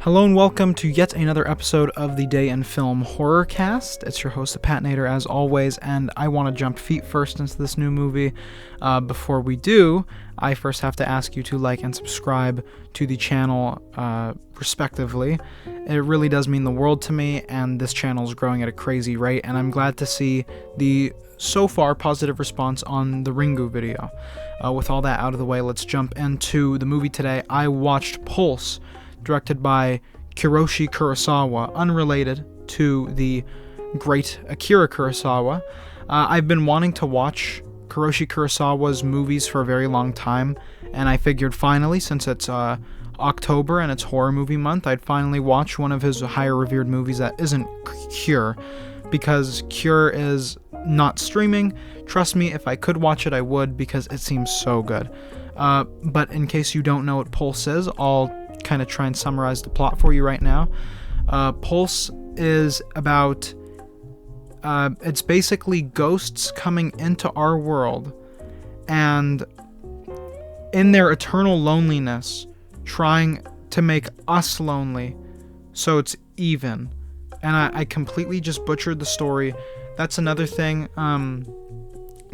Hello and welcome to yet another episode of the Day in Film Horrorcast. It's your host, Pat Nader, as always, and I want to jump feet first into this new movie. Before we do, I first have to ask you to like and subscribe to the channel, respectively. It really does mean the world to me, and this channel is growing at a crazy rate, and I'm glad to see the so far positive response on the Ringu video. With all that out of the way, let's jump into the movie today. I watched Pulse, directed by Kiyoshi Kurosawa, unrelated to the great Akira Kurosawa. I've been wanting to watch Kiyoshi Kurosawa's movies for a very long time, and I figured finally, since it's October and it's horror movie month, I'd finally watch one of his higher revered movies that isn't Cure, because Cure is not streaming. Trust me, if I could watch it, I would, because it seems so good. But in case you don't know what Pulse is, I'll kind of try and summarize the plot for you right now. Pulse is about, it's basically ghosts coming into our world and in their eternal loneliness trying to make us lonely so it's even. And I completely just butchered the story. That's another thing.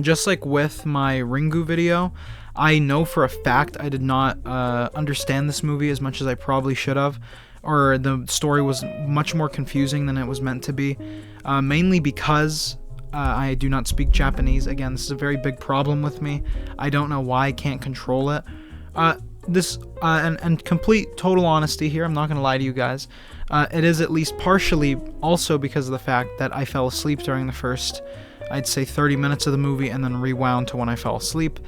Just like with my Ringu video, I know for a fact I did not understand this movie as much as I probably should have, or the story was much more confusing than it was meant to be, mainly because I do not speak Japanese. Again, this is a very big problem with me. I don't know why I can't control it. And complete total honesty here, I'm not going to lie to you guys, it is at least partially also because of the fact that I fell asleep during the first, I'd say 30 minutes of the movie, and then rewound to when I fell asleep.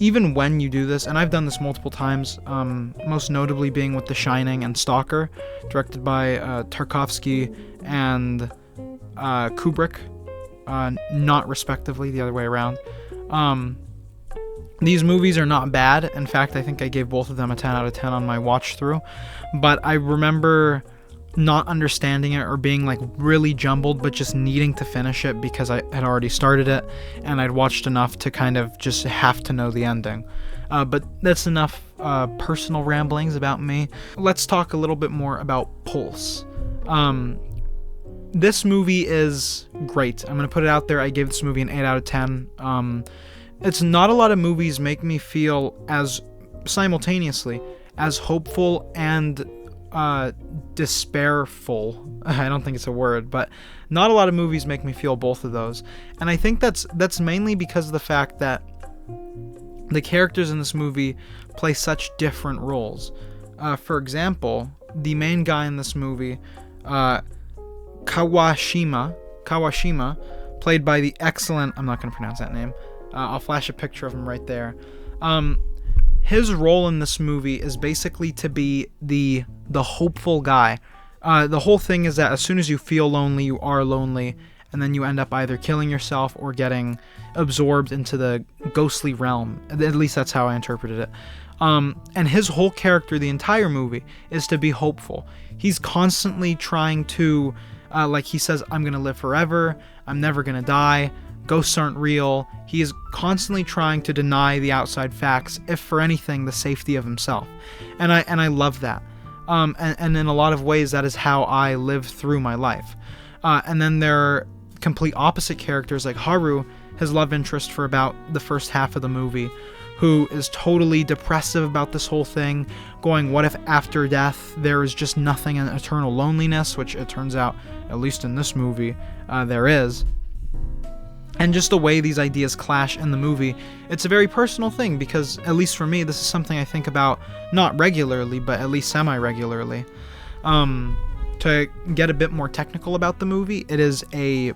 Even when you do this, and I've done this multiple times, most notably being with The Shining and Stalker, directed by Tarkovsky and Kubrick, not respectively, the other way around. These movies are not bad. In fact, I think I gave both of them a 10 out of 10 on my watch through, but I remember not understanding it or being like really jumbled, but just needing to finish it because I had already started it and I'd watched enough to kind of just have to know the ending. But that's enough personal ramblings about me. Let's talk a little bit more about Pulse. This movie is great. I'm going to put it out there. I gave this movie an 8 out of 10. It's not a lot of movies make me feel as simultaneously as hopeful and despairful. I don't think it's a word, but not a lot of movies make me feel both of those. And I think that's mainly because of the fact that the characters in this movie play such different roles. For example, the main guy in this movie, Kawashima, played by the excellent, I'm not going to pronounce that name, I'll flash a picture of him right there. His role in this movie is basically to be the hopeful guy. The whole thing is that as soon as you feel lonely, you are lonely, and then you end up either killing yourself or getting absorbed into the ghostly realm. At least that's how I interpreted it. And his whole character, the entire movie, is to be hopeful. He's constantly trying to, like he says, I'm going to live forever, I'm never going to die, ghosts aren't real. He is constantly trying to deny the outside facts, if for anything, the safety of himself. And I love that. And in a lot of ways, that is how I live through my life. And then there are complete opposite characters like Haru, his love interest for about the first half of the movie, who is totally depressive about this whole thing, going, what if after death there is just nothing and eternal loneliness, which it turns out, at least in this movie, there is. And just the way these ideas clash in the movie, it's a very personal thing, because, at least for me, this is something I think about, not regularly, but at least semi-regularly. To get a bit more technical about the movie, it is a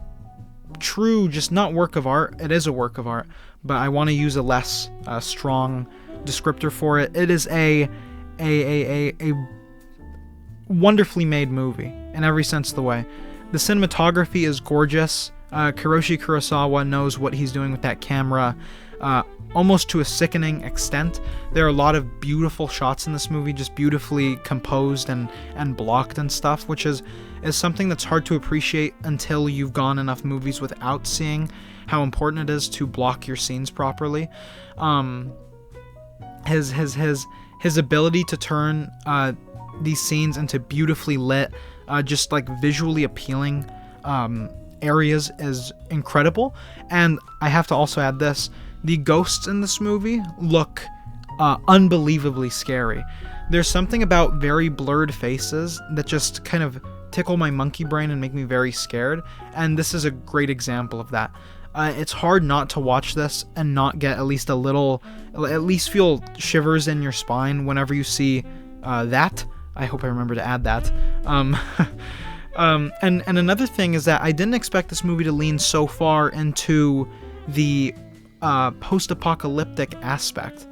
true, just not work of art, it is a work of art, but I want to use a less strong descriptor for it. It is a wonderfully made movie, in every sense of the way. The cinematography is gorgeous. Kiyoshi Kurosawa knows what he's doing with that camera, almost to a sickening extent. There are a lot of beautiful shots in this movie, just beautifully composed and blocked and stuff, which is something that's hard to appreciate until you've gone enough movies without seeing how important it is to block your scenes properly. His ability to turn these scenes into beautifully lit, just like visually appealing areas is incredible. And I have to also add this: the ghosts in this movie look unbelievably scary. There's something about very blurred faces that just kind of tickle my monkey brain and make me very scared, and this is a great example of that. It's hard not to watch this and not get at least feel shivers in your spine whenever you see that. I hope I remember to add that. And another thing is that I didn't expect this movie to lean so far into the post-apocalyptic aspect.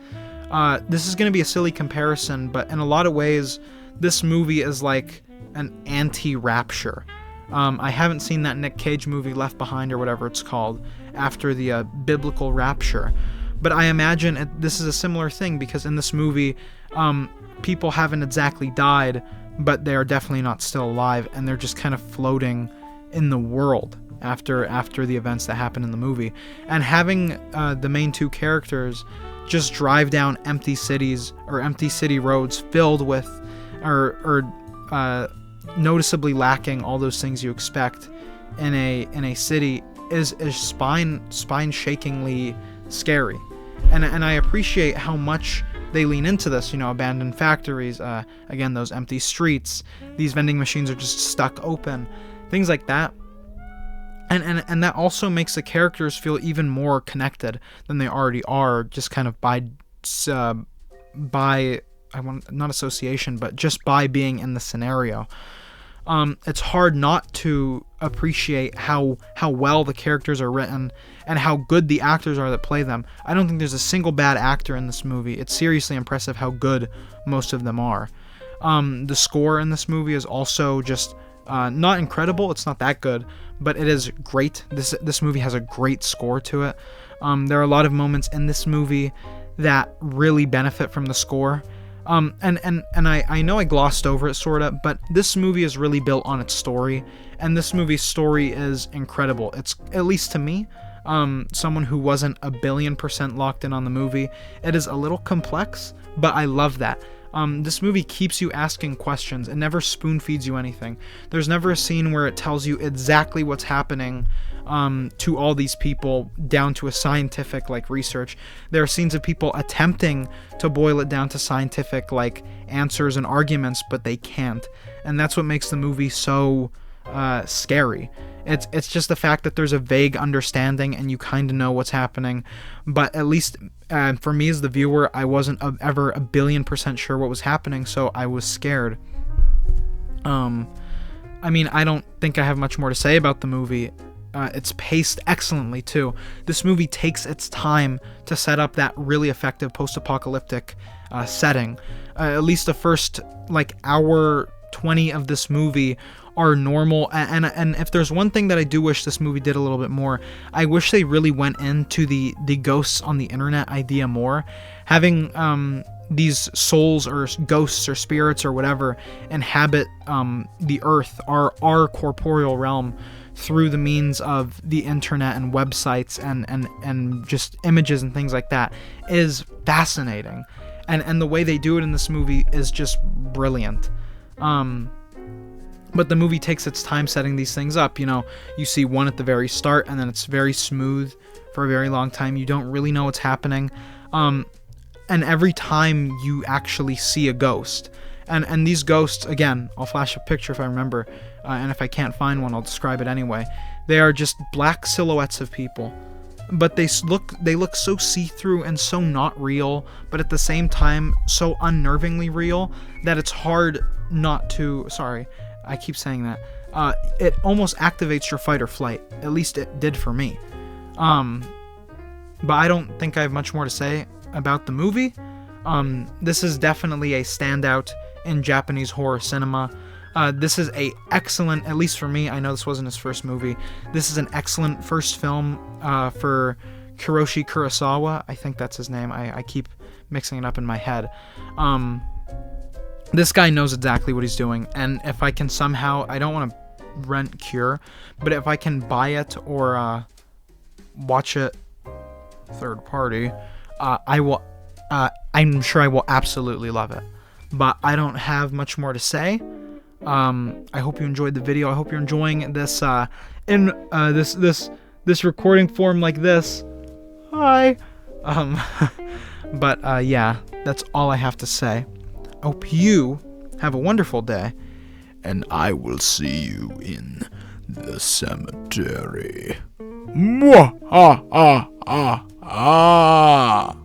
This is going to be a silly comparison, but in a lot of ways, this movie is like an anti-Rapture. I haven't seen that Nick Cage movie Left Behind or whatever it's called after the biblical rapture, but I imagine this is a similar thing, because in this movie, people haven't exactly died, but they are definitely not still alive, and they're just kind of floating in the world after the events that happen in the movie. And having the main two characters just drive down empty cities or empty city roads filled with or noticeably lacking all those things you expect in a city is spine-shakingly scary. And I appreciate how much they lean into this, abandoned factories, again, those empty streets, these vending machines are just stuck open, things like that. And that also makes the characters feel even more connected than they already are, just kind of by not association, but just by being in the scenario. It's hard not to appreciate how well the characters are written and how good the actors are that play them. I don't think there's a single bad actor in this movie. It's seriously impressive how good most of them are. The score in this movie is also just not incredible. It's not that good, but it is great. This movie has a great score to it. There are a lot of moments in this movie that really benefit from the score. And I know I glossed over it sorta, but this movie is really built on its story, and this movie's story is incredible. It's, at least to me, someone who wasn't 1,000,000,000% locked in on the movie, it is a little complex, but I love that. This movie keeps you asking questions. It never spoon feeds you anything. There's never a scene where it tells you exactly what's happening to all these people down to a scientific research. There are scenes of people attempting to boil it down to scientific answers and arguments, but they can't. And that's what makes the movie so scary. It's just the fact that there's a vague understanding and you kind of know what's happening, but at least for me as the viewer, I wasn't ever 1,000,000,000% sure what was happening, so I was scared. I mean, I don't think I have much more to say about the movie. It's paced excellently too. This movie takes its time to set up that really effective post-apocalyptic setting. At least the first hour 20 of this movie are normal, and if there's one thing that I do wish this movie did a little bit more, I wish they really went into the ghosts on the internet idea more. Having these souls or ghosts or spirits or whatever inhabit the earth, our corporeal realm, through the means of the internet and websites and just images and things like that, is fascinating. And the way they do it in this movie is just brilliant. But the movie takes its time setting these things up. You see one at the very start, and then it's very smooth for a very long time. You don't really know what's happening. And every time you actually see a ghost, and these ghosts, again, I'll flash a picture if I remember, and if I can't find one, I'll describe it anyway. They are just black silhouettes of people, but they look so see-through and so not real, but at the same time so unnervingly real that it's hard not to. Sorry, I keep saying that. It almost activates your fight or flight. At least it did for me. But I don't think I have much more to say about the movie. This is definitely a standout in Japanese horror cinema. This is a excellent, at least for me, I know this wasn't his first movie, this is an excellent first film for Kiroshi Kurosawa. I think that's his name. I keep mixing it up in my head. This guy knows exactly what he's doing, and if I can somehow, I don't want to rent Cure, but if I can buy it or watch it third party, I will. I'm sure I will absolutely love it. but I don't have much more to say. I hope you enjoyed the video. I hope you're enjoying this in this recording form like this. Hi. But yeah, that's all I have to say. I hope you have a wonderful day, and I will see you in the cemetery. Mwah, ah, ah, ah, ah.